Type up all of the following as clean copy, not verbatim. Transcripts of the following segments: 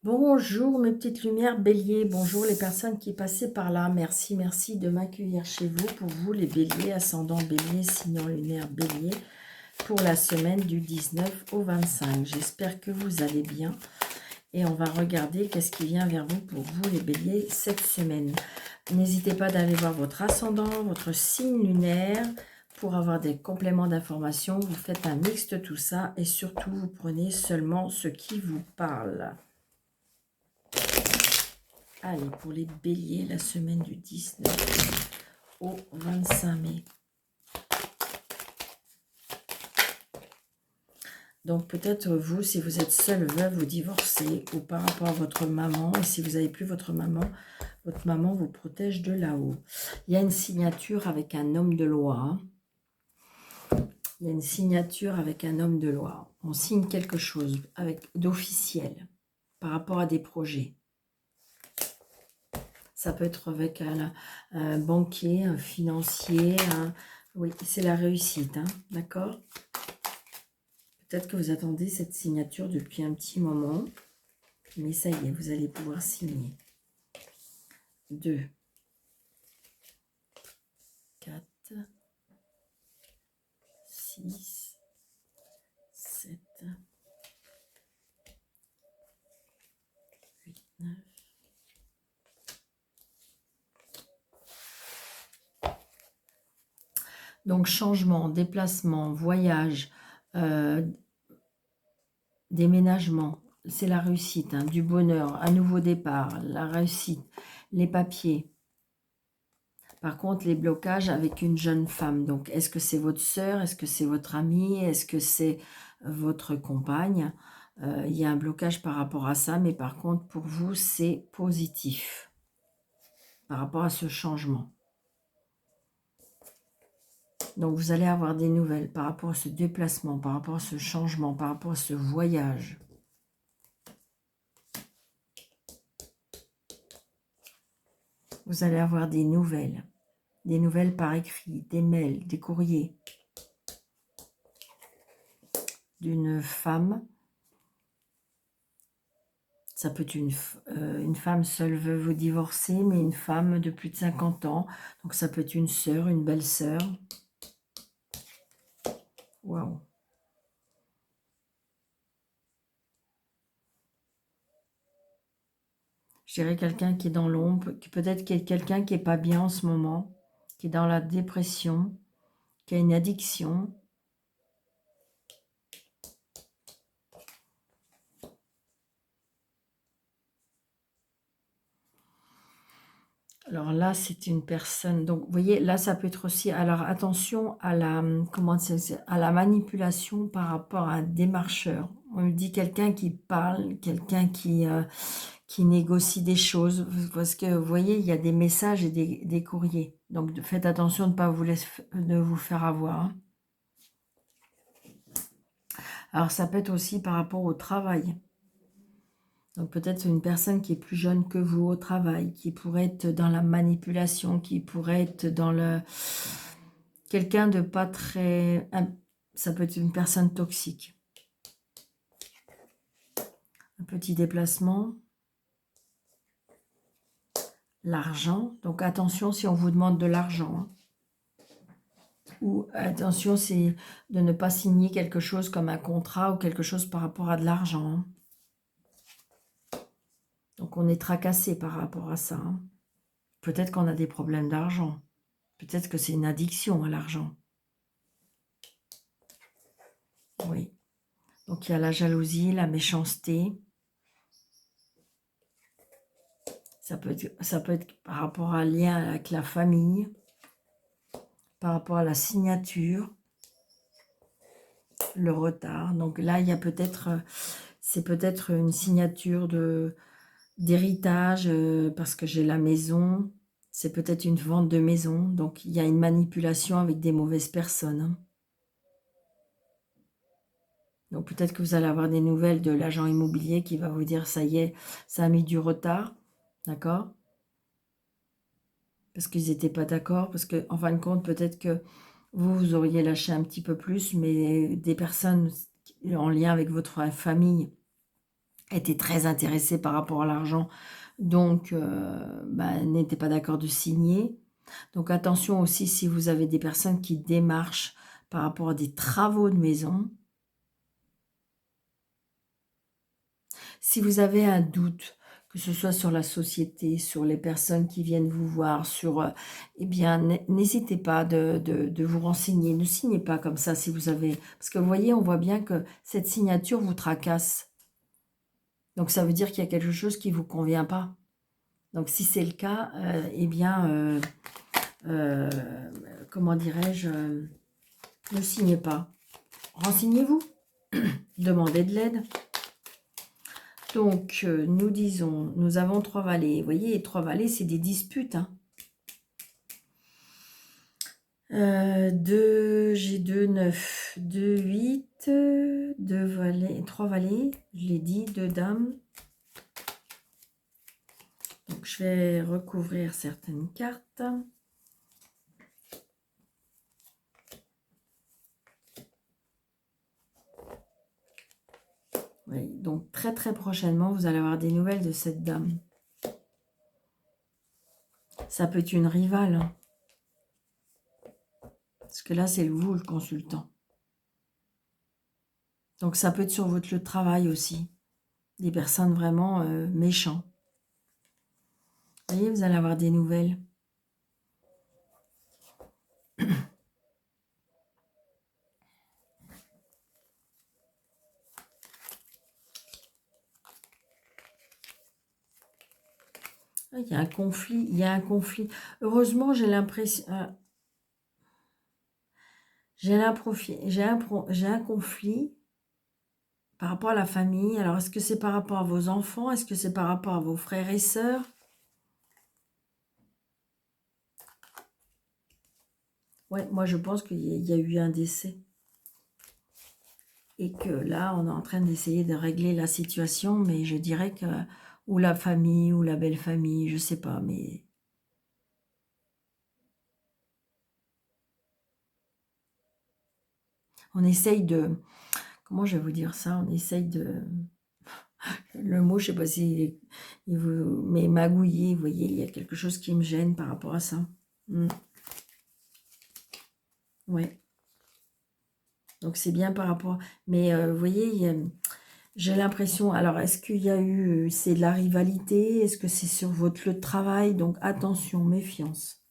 Bonjour mes petites lumières bélier, bonjour les personnes qui passaient par là, merci de m'accueillir chez vous, pour vous les béliers, ascendant bélier, signe lunaire bélier, pour la semaine du 19 au 25. J'espère que vous allez bien et on va regarder qu'est-ce qui vient vers vous pour vous les béliers cette semaine. N'hésitez pas d'aller voir votre ascendant, votre signe lunaire, pour avoir des compléments d'informations. Vous faites un mix de tout ça et surtout vous prenez seulement ce qui vous parle. Allez, pour les béliers, la semaine du 19 au 25 mai. Donc peut-être vous, si vous êtes seul, veuve ou divorcé, ou par rapport à votre maman, et si vous n'avez plus votre maman vous protège de là-haut. Il y a une signature avec un homme de loi. Il y a une signature avec un homme de loi. On signe quelque chose d'officiel par rapport à des projets. Ça peut être avec un banquier, un financier. Oui, c'est la réussite, hein, d'accord? Peut-être que vous attendez cette signature depuis un petit moment. Mais ça y est, vous allez pouvoir signer. 2, 4, 6, 7, 8, 9. Donc, changement, déplacement, voyage, déménagement, c'est la réussite, hein, du bonheur, un nouveau départ, la réussite, les papiers. Par contre, les blocages avec une jeune femme. Donc, est-ce que c'est votre sœur? Est-ce que c'est votre amie? Est-ce que c'est votre compagne? Il y a un blocage par rapport à ça, mais par contre, pour vous, c'est positif par rapport à ce changement. Donc, vous allez avoir des nouvelles par rapport à ce déplacement, par rapport à ce changement, par rapport à ce voyage. Vous allez avoir des nouvelles par écrit, des mails, des courriers d'une femme. Ça peut être une femme seule, veuve ou divorcée, mais une femme de plus de 50 ans. Donc ça peut être une sœur, une belle-sœur. Waouh. Je dirais quelqu'un qui est dans l'ombre, peut-être quelqu'un qui n'est pas bien en ce moment, qui est dans la dépression, qui a une addiction. Alors là, c'est une personne. Donc, vous voyez, là, ça peut être aussi. Alors, attention à à la manipulation par rapport à un démarcheur. On me dit quelqu'un qui parle, quelqu'un qui négocie des choses. Parce que, vous voyez, il y a des messages et des courriers. Donc, faites attention de ne pas vous faire avoir, hein. Alors, ça peut être aussi par rapport au travail. Donc peut-être une personne qui est plus jeune que vous au travail, qui pourrait être dans la manipulation, qui pourrait être dans le... Quelqu'un de pas très... Ça peut être une personne toxique. Un petit déplacement. L'argent. Donc attention si on vous demande de l'argent, hein. Ou attention, c'est de ne pas signer quelque chose comme un contrat ou quelque chose par rapport à de l'argent, hein. Donc on est tracassé par rapport à ça, hein. Peut-être qu'on a des problèmes d'argent. Peut-être que c'est une addiction à l'argent. Oui. Donc il y a la jalousie, la méchanceté. Ça peut être par rapport à un lien avec la famille, par rapport à la signature, le retard. Donc là, il y a c'est peut-être une signature d'héritage, parce que j'ai la maison. C'est peut-être une vente de maison. Donc il y a une manipulation avec des mauvaises personnes, hein. Donc peut-être que vous allez avoir des nouvelles de l'agent immobilier qui va vous dire, ça y est, ça a mis du retard, d'accord? Parce qu'ils n'étaient pas d'accord, parce que en fin de compte, peut-être que vous auriez lâché un petit peu plus, mais des personnes en lien avec votre famille était très intéressé par rapport à l'argent, donc n'était pas d'accord de signer. Donc attention aussi si vous avez des personnes qui démarchent par rapport à des travaux de maison. Si vous avez un doute, que ce soit sur la société, sur les personnes qui viennent vous voir, eh bien, n'hésitez pas de vous renseigner. Ne signez pas comme ça si vous avez... Parce que vous voyez, on voit bien que cette signature vous tracasse. Donc, ça veut dire qu'il y a quelque chose qui ne vous convient pas. Donc, si c'est le cas, eh bien, comment dirais-je, ne signez pas. Renseignez-vous. Demandez de l'aide. Donc, nous disons, nous avons 3 valets. Vous voyez, les 3 valets, c'est des disputes. Hein. J'ai 2, 9, 2, 8, 2 valets, 3 valets, je l'ai dit, 2 dames. Donc, je vais recouvrir certaines cartes. Oui, donc très très prochainement, vous allez avoir des nouvelles de cette dame. Ça peut être une rivale. Hein. Parce que là, c'est vous le consultant. Donc ça peut être sur votre lieu de travail aussi. Des personnes vraiment méchantes. Vous voyez, vous allez avoir des nouvelles. Il y a un conflit, il y a un conflit. Heureusement, j'ai l'impression... j'ai un conflit par rapport à la famille. Alors, est-ce que c'est par rapport à vos enfants? Est-ce que c'est par rapport à vos frères et sœurs? Ouais, moi, je pense qu'il y a eu un décès. Et que là, on est en train d'essayer de régler la situation, mais je dirais que... Ou la famille, ou la belle famille, je sais pas, mais... On essaye de... Comment je vais vous dire ça? On essaye de... Le mot, je sais pas si il vous... Mais magouiller, vous voyez, il y a quelque chose qui me gêne par rapport à ça. Ouais. Donc, c'est bien par rapport... Mais vous voyez, j'ai l'impression... Alors, est-ce qu'il y a eu... C'est de la rivalité? Est-ce que c'est sur votre lieu de travail? Donc, attention, méfiance.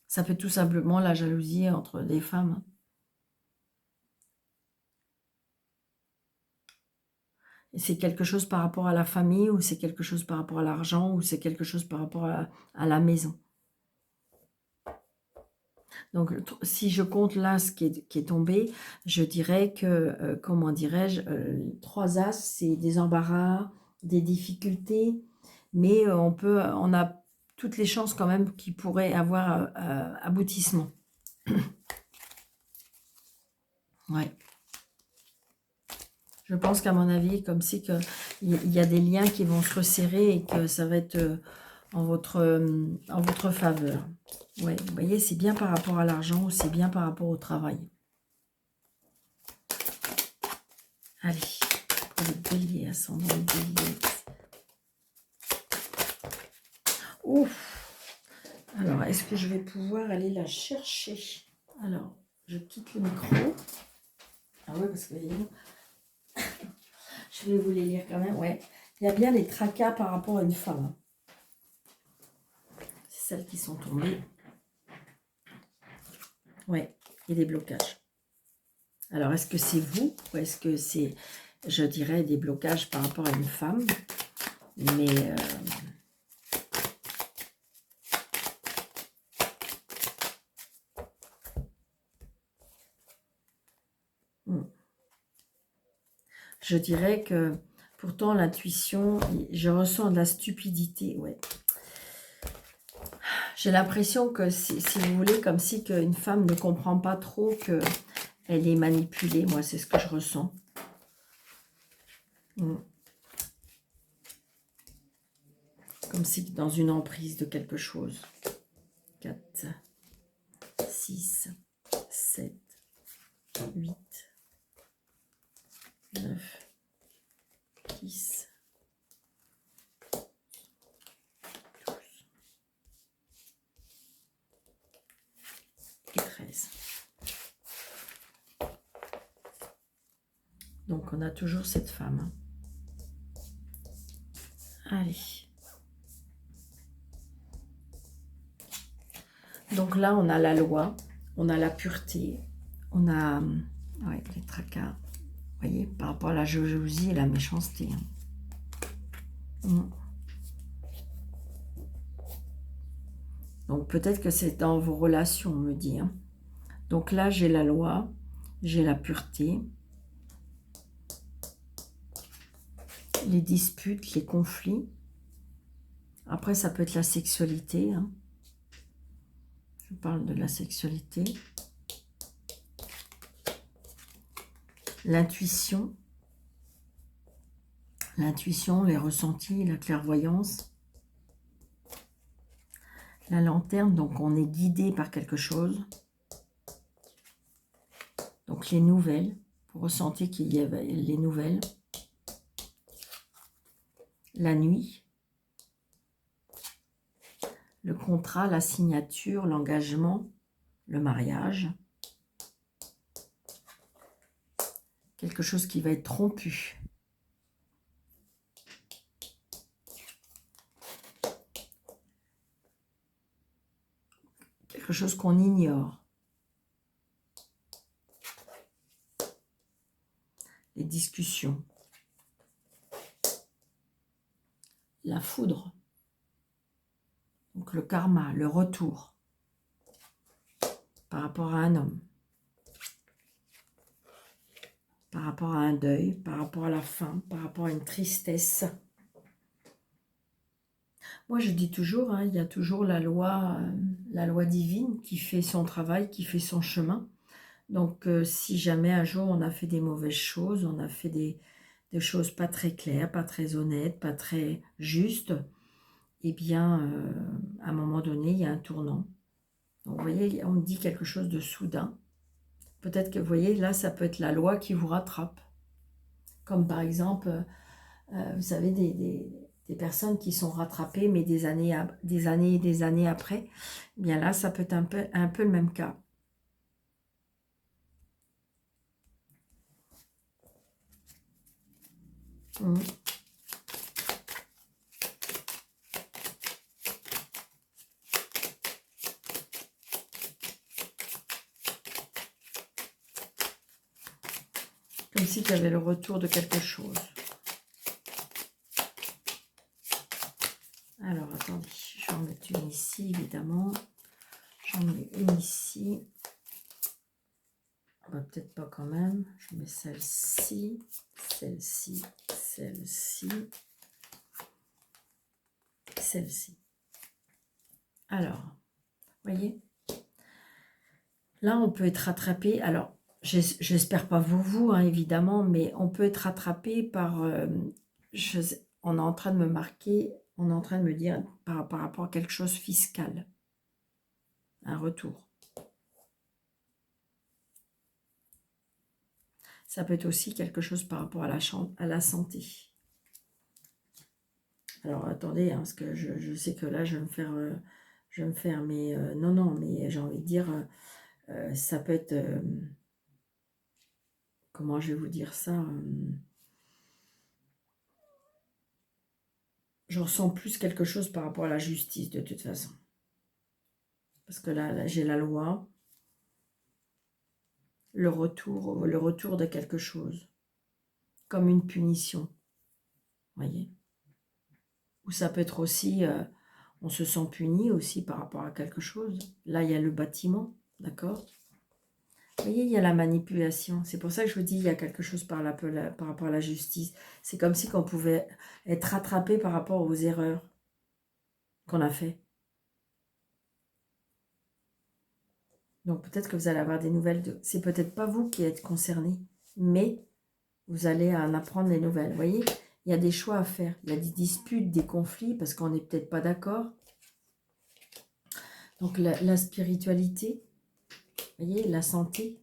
Ça peut tout simplement la jalousie entre des femmes. C'est quelque chose par rapport à la famille, ou c'est quelque chose par rapport à l'argent, ou c'est quelque chose par rapport à la maison. Donc, si je compte l'as qui est tombé, je dirais que, comment dirais-je, 3 as, c'est des embarras, des difficultés, mais on a toutes les chances quand même qu'il pourrait avoir aboutissement. Ouais. Je pense qu'à mon avis, comme si il y a des liens qui vont se resserrer et que ça va être en votre faveur. Ouais, vous voyez, c'est bien par rapport à l'argent ou c'est bien par rapport au travail. Allez, pour le bélier, ascendant le bélier. Ouf! Alors, est-ce que je vais pouvoir aller la chercher? Alors, je quitte le micro. Ah ouais, parce que je vais vous les lire quand même. Ouais, il y a bien des tracas par rapport à une femme. C'est celles qui sont tombées. Ouais, il y a des blocages. Alors, est-ce que c'est vous ou est-ce que c'est, je dirais, des blocages par rapport à une femme? Mais... je dirais que pourtant l'intuition, je ressens de la stupidité, ouais. J'ai l'impression que, si vous voulez, comme si une femme ne comprend pas trop qu'elle est manipulée. Moi, c'est ce que je ressens. Comme si dans une emprise de quelque chose. 4, 6, 7, 8, 9, 10, 12 et 13. Donc, on a toujours cette femme. Hein. Allez. Donc là, on a la loi, on a la pureté, on a ouais, les tracas, vous voyez, par rapport à la jalousie et la méchanceté. Hein. Donc peut-être que c'est dans vos relations, on me dit. Hein. Donc là, j'ai la loi, j'ai la pureté, les disputes, les conflits. Après, ça peut être la sexualité. Hein. Je parle de la sexualité. L'intuition. L'intuition, les ressentis, la clairvoyance. La lanterne, donc on est guidé par quelque chose. Donc les nouvelles, vous ressentez qu'il y a les nouvelles. La nuit. Le contrat, la signature, l'engagement, le mariage. Quelque chose qui va être rompu. Quelque chose qu'on ignore. Les discussions. La foudre. Donc le karma, le retour. Par rapport à un homme. Par rapport à un deuil, par rapport à la fin, par rapport à une tristesse. Moi, je dis toujours, hein, il y a toujours la loi divine qui fait son travail, qui fait son chemin. Donc, si jamais un jour on a fait des mauvaises choses, on a fait des choses pas très claires, pas très honnêtes, pas très justes, eh bien, à un moment donné, il y a un tournant. Donc, vous voyez, on me dit quelque chose de soudain. Peut-être que, vous voyez, là, ça peut être la loi qui vous rattrape. Comme par exemple, vous savez, des personnes qui sont rattrapées, mais des années et des années après. Eh bien là, ça peut être un peu le même cas. Comme si tu avais le retour de quelque chose. Alors, attendez, je vais en mettre une ici, évidemment. J'en mets une ici. On va peut-être pas quand même. Je mets celle-ci, celle-ci, celle-ci, celle-ci. Alors, voyez, là, on peut être rattrapé. Alors, j'espère pas vous, hein, évidemment, mais on peut être rattrapé par... on est en train de me marquer, on est en train de me dire par rapport à quelque chose fiscal. Un retour. Ça peut être aussi quelque chose par rapport à la santé. Alors, attendez, hein, parce que je sais que là, je vais me faire, mais non, mais j'ai envie de dire, ça peut être, comment je vais vous dire ça, je ressens plus quelque chose par rapport à la justice, de toute façon. Parce que là j'ai la loi, le retour de quelque chose, comme une punition, voyez. Ou ça peut être aussi, on se sent puni aussi par rapport à quelque chose. Là, il y a le bâtiment, d'accord? Vous voyez, il y a la manipulation. C'est pour ça que je vous dis, il y a quelque chose par rapport à la justice. C'est comme si on pouvait être rattrapé par rapport aux erreurs qu'on a fait. Donc peut-être que vous allez avoir des nouvelles. C'est peut-être pas vous qui êtes concerné, mais vous allez en apprendre des nouvelles. Vous voyez, il y a des choix à faire. Il y a des disputes, des conflits, parce qu'on n'est peut-être pas d'accord. Donc la spiritualité, vous voyez, la santé.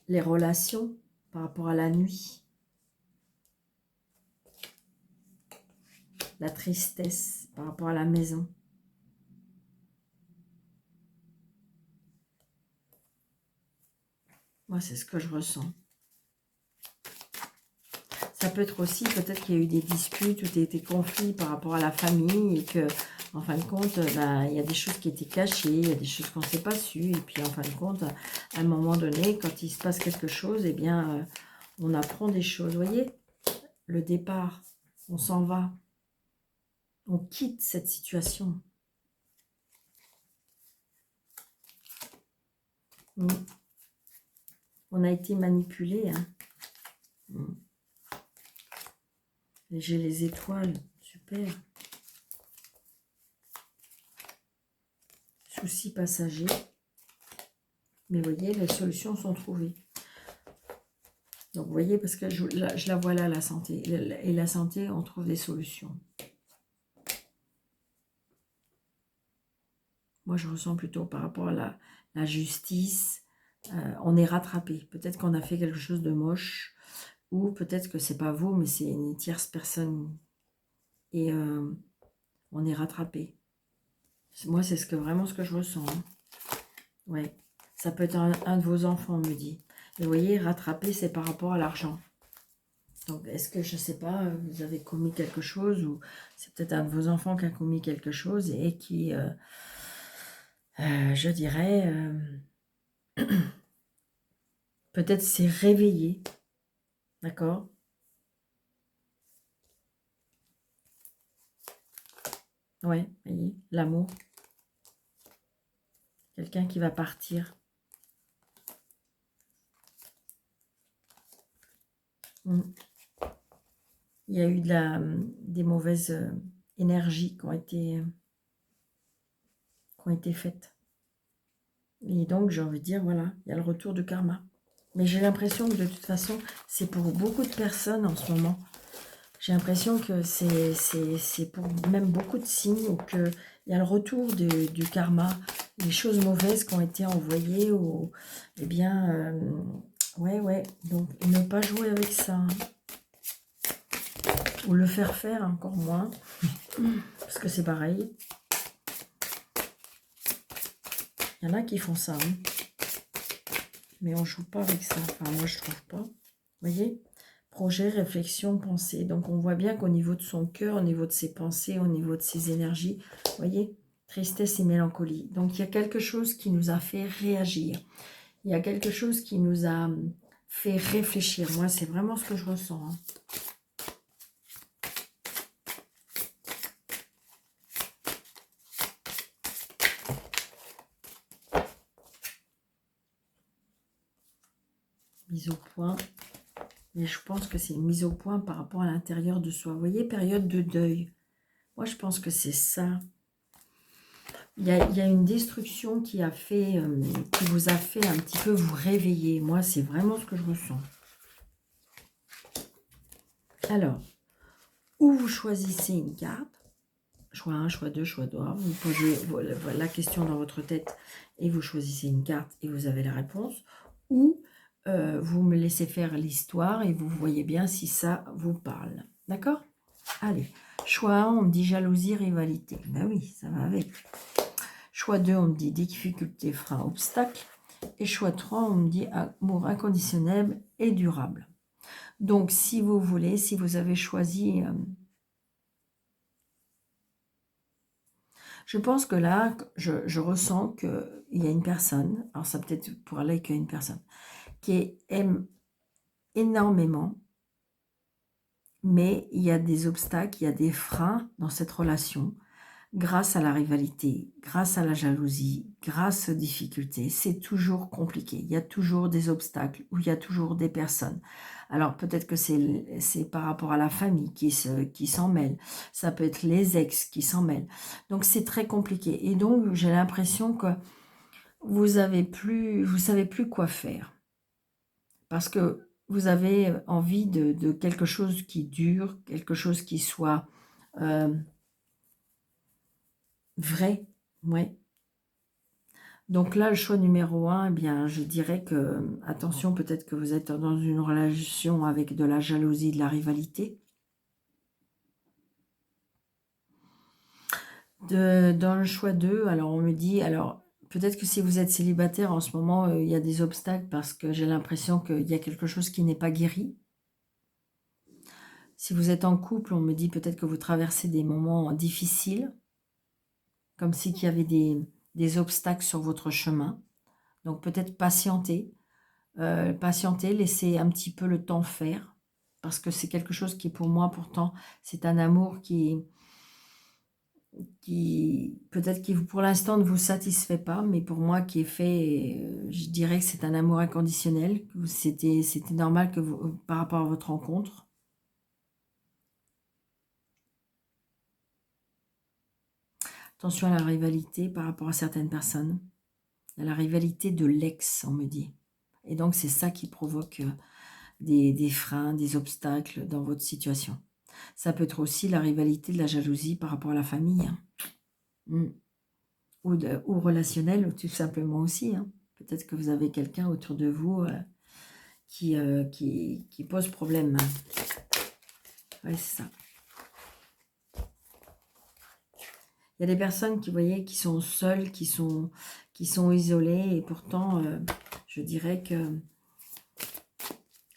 les relations par rapport à la nuit, la tristesse par rapport à la maison. Moi, c'est ce que je ressens. Ça peut être aussi, peut-être qu'il y a eu des disputes ou des conflits par rapport à la famille et que, en fin de compte, ben, il y a des choses qui étaient cachées, il y a des choses qu'on ne s'est pas su. Et puis, en fin de compte, à un moment donné, quand il se passe quelque chose, eh bien, on apprend des choses. Vous voyez, le départ, on s'en va. On quitte cette situation. On a été manipulé. Hein. J'ai les étoiles. Super. Soucis passagers. Mais vous voyez, les solutions sont trouvées. Donc, vous voyez, parce que je la vois là, la santé. Et la santé, on trouve des solutions. Moi, je ressens plutôt par rapport à la justice. On est rattrapé. Peut-être qu'on a fait quelque chose de moche. Ou peut-être que c'est pas vous, mais c'est une tierce personne. Et on est rattrapé. Moi, c'est vraiment ce que je ressens. Hein. Ouais. Ça peut être un de vos enfants, me dit. Et vous voyez, rattraper, c'est par rapport à l'argent. Donc, est-ce que, je ne sais pas, vous avez commis quelque chose ou c'est peut-être un de vos enfants qui a commis quelque chose et qui, je dirais, peut-être s'est réveillé. D'accord? Ouais, vous voyez, l'amour. Quelqu'un qui va partir. Il y a eu des mauvaises énergies qui ont été faites. Et donc, j'ai envie de dire, voilà, il y a le retour du karma. Mais j'ai l'impression que de toute façon, c'est pour beaucoup de personnes en ce moment. J'ai l'impression que c'est pour même beaucoup de signes qu'il y a le retour du karma, les choses mauvaises qui ont été envoyées. Eh bien, ouais, donc ne pas jouer avec ça. Hein. Ou le faire encore moins, parce que c'est pareil. Il y en a qui font ça, hein. Mais on ne joue pas avec ça. Enfin, moi, je trouve pas. Vous voyez? Projet, réflexion, pensée. Donc, on voit bien qu'au niveau de son cœur, au niveau de ses pensées, au niveau de ses énergies, vous voyez? Tristesse et mélancolie. Donc, il y a quelque chose qui nous a fait réagir. Il y a quelque chose qui nous a fait réfléchir. Moi, c'est vraiment ce que je ressens. Hein. Mise au point. Mais je pense que c'est une mise au point par rapport à l'intérieur de soi. Vous voyez, période de deuil. Moi, je pense que c'est ça. Il y a une destruction qui vous a fait un petit peu vous réveiller. Moi, c'est vraiment ce que je ressens. Alors, ou vous choisissez une carte, choix 1, choix 2, choix 3, vous posez la question dans votre tête et vous choisissez une carte et vous avez la réponse, ou vous me laissez faire l'histoire et vous voyez bien si ça vous parle. D'accord? Allez, choix 1, on me dit jalousie, rivalité. Ben oui, ça va avec. Choix 2, on me dit difficulté, frein, obstacle. Et choix 3, on me dit amour inconditionnel et durable. Donc, si vous voulez, si vous avez choisi... je pense que là, je ressens qu'il y a une personne, alors ça peut-être pour aller qu'il y a une personne, qui aime énormément, mais il y a des obstacles, il y a des freins dans cette relation, grâce à la rivalité, grâce à la jalousie, grâce aux difficultés. C'est toujours compliqué, il y a toujours des obstacles, ou il y a toujours des personnes. Alors peut-être que c'est par rapport à la famille qui s'en mêle, ça peut être les ex qui s'en mêlent. Donc c'est très compliqué. Et donc j'ai l'impression que vous savez plus quoi faire. Parce que vous avez envie de quelque chose qui dure, quelque chose qui soit vrai, ouais. Donc là, le choix numéro 1, eh bien, je dirais que, attention, peut-être que vous êtes dans une relation avec de la jalousie, de la rivalité. Dans le choix 2, alors on me dit, alors peut-être que si vous êtes célibataire en ce moment, il y a des obstacles parce que j'ai l'impression qu'il y a quelque chose qui n'est pas guéri. Si vous êtes en couple, on me dit peut-être que vous traversez des moments difficiles, comme si il y avait des obstacles sur votre chemin. Donc peut-être patienter, laisser un petit peu le temps faire, parce que c'est quelque chose qui pour moi pourtant, c'est un amour qui peut-être qui pour l'instant ne vous satisfait pas, mais pour moi qui est fait, je dirais que c'est un amour inconditionnel, c'était normal que vous, par rapport à votre rencontre. Attention à la rivalité par rapport à certaines personnes. À la rivalité de l'ex, on me dit. Et donc, c'est ça qui provoque des freins, des obstacles dans votre situation. Ça peut être aussi la rivalité de la jalousie par rapport à la famille. Hein. Ou relationnel, ou tout simplement aussi. Hein. Peut-être que vous avez quelqu'un autour de vous qui pose problème. Oui, c'est ça. Il y a des personnes qui, vous voyez, qui sont seules, qui sont isolées, et pourtant, je dirais que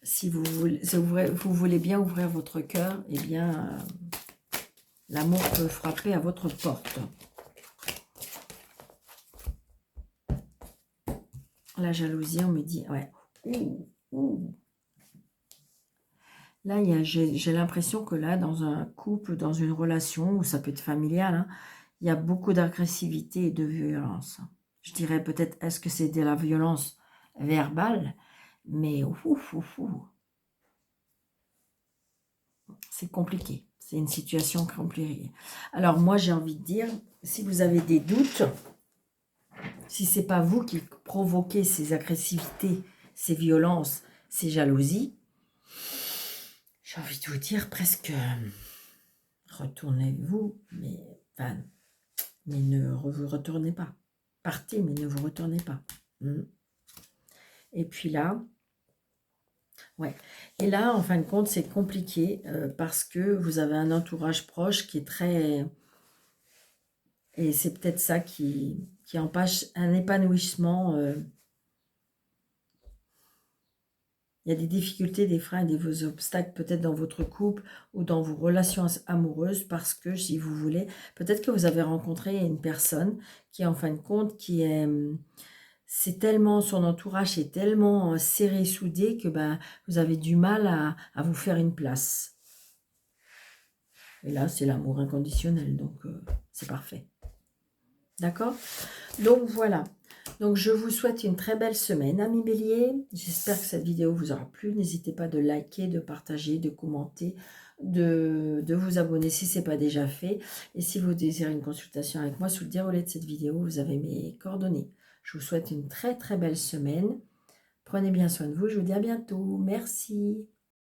si vous voulez bien ouvrir votre cœur, eh bien, l'amour peut frapper à votre porte. La jalousie, on me dit, ouais. Là, j'ai l'impression que là, dans un couple, dans une relation, ou ça peut être familial, hein, il y a beaucoup d'agressivité et de violence. Je dirais peut-être, est-ce que c'est de la violence verbale? Mais c'est compliqué. C'est une situation compliquée. Alors moi, j'ai envie de dire, si vous avez des doutes, si ce n'est pas vous qui provoquez ces agressivités, ces violences, ces jalousies, j'ai envie de vous dire presque, retournez-vous, mais ne vous retournez pas. Partez, mais ne vous retournez pas. Et puis là, ouais. Et là, en fin de compte, c'est compliqué parce que vous avez un entourage proche qui est très... Et c'est peut-être ça qui empêche un épanouissement. Il y a des difficultés, des freins et des obstacles peut-être dans votre couple ou dans vos relations amoureuses parce que, si vous voulez, peut-être que vous avez rencontré une personne qui, en fin de compte, qui est... C'est tellement, son entourage est tellement serré, soudé que vous avez du mal à vous faire une place. Et là, c'est l'amour inconditionnel, donc c'est parfait. D'accord? Donc voilà. Donc je vous souhaite une très belle semaine, amis béliers. J'espère que cette vidéo vous aura plu. N'hésitez pas de liker, de partager, de commenter, de vous abonner si ce n'est pas déjà fait. Et si vous désirez une consultation avec moi, sous le déroulé de cette vidéo, vous avez mes coordonnées. Je vous souhaite une très très belle semaine. Prenez bien soin de vous. Je vous dis à bientôt. Merci.